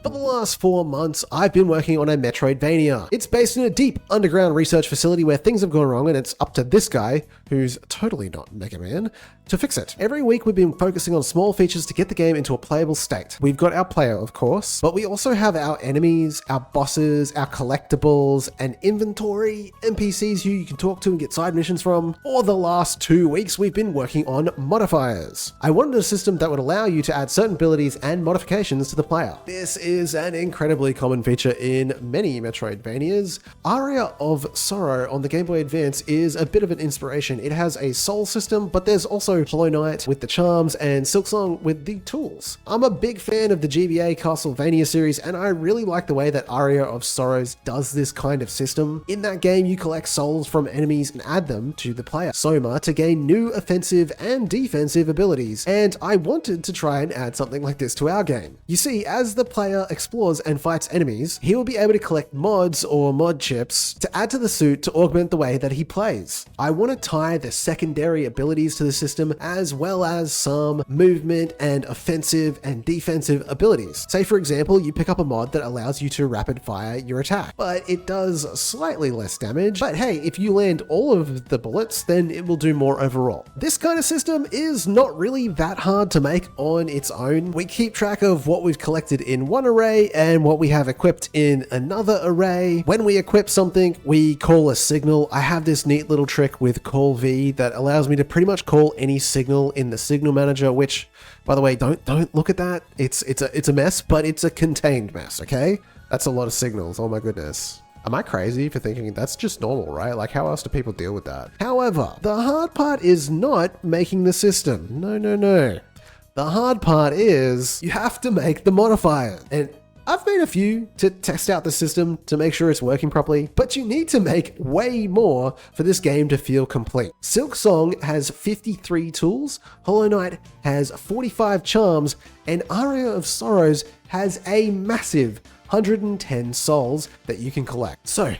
For the last 4 months, I've been working on a Metroidvannia. It's based in a deep underground research facility where things have gone wrong, and it's up to this guy, who's totally not Mega Man, to fix it. Every week we've been focusing on small features to get the game into a playable state. We've got our player, of course, but we also have our enemies, our bosses, our collectibles, and inventory, NPCs who you can talk to and get side missions from. For the last 2 weeks, we've been working on Modifiers. I wanted a system that would allow you to add certain abilities and modifications to the player. This is an incredibly common feature in many Metroidvanias. Aria of Sorrow on the Game Boy Advance is a bit of an inspiration. It has a soul system, but there's also Hollow Knight with the charms and Silksong with the tools. I'm a big fan of the GBA Castlevania series, and I really like the way that Aria of Sorrows does this kind of system. In that game, you collect souls from enemies and add them to the player Soma to gain new offensive and defensive abilities, and I wanted to try and add something like this to our game. You see, as the player explores and fights enemies, he will be able to collect mods or mod chips to add to the suit to augment the way that he plays. I want to tie the secondary abilities to the system as well as some movement and offensive and defensive abilities. Say for example, you pick up a mod that allows you to rapid fire your attack, but it does slightly less damage. But hey, if you land all of the bullets, then it will do more overall. This kind of system is not really that hard to make on its own. We keep track of what we've collected in one array and what we have equipped in another array. When we equip something, we call a signal. I have this neat little trick with call V that allows me to pretty much call any signal in the signal manager, which, by the way, don't look at that. It's a mess, but it's a contained mess, okay? That's a lot of signals. Oh my goodness. Am I crazy for thinking that's just normal, right? Like, how else do people deal with that? However, the hard part is not making the system. No. The hard part is you have to make the modifier. And I've made a few to test out the system to make sure it's working properly, but you need to make way more for this game to feel complete. Silksong has 53 tools, Hollow Knight has 45 charms, and Aria of Sorrows has a massive 110 souls that you can collect. So,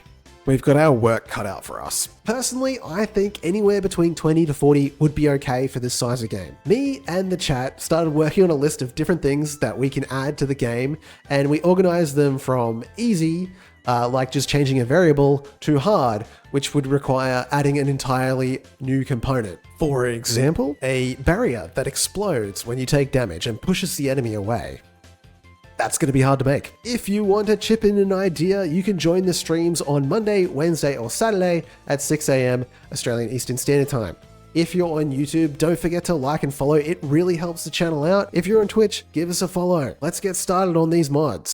we've got our work cut out for us. Personally, I think anywhere between 20 to 40 would be okay for this size of game. Me and the chat started working on a list of different things that we can add to the game, and we organized them from easy, like just changing a variable, to hard, which would require adding an entirely new component. For example, a barrier that explodes when you take damage and pushes the enemy away. That's going to be hard to make. If you want to chip in an idea, you can join the streams on Monday, Wednesday, or Saturday at 6 AM Australian Eastern Standard Time. If you're on YouTube, don't forget to like and follow. It really helps the channel out. If you're on Twitch, give us a follow. Let's get started on these mods.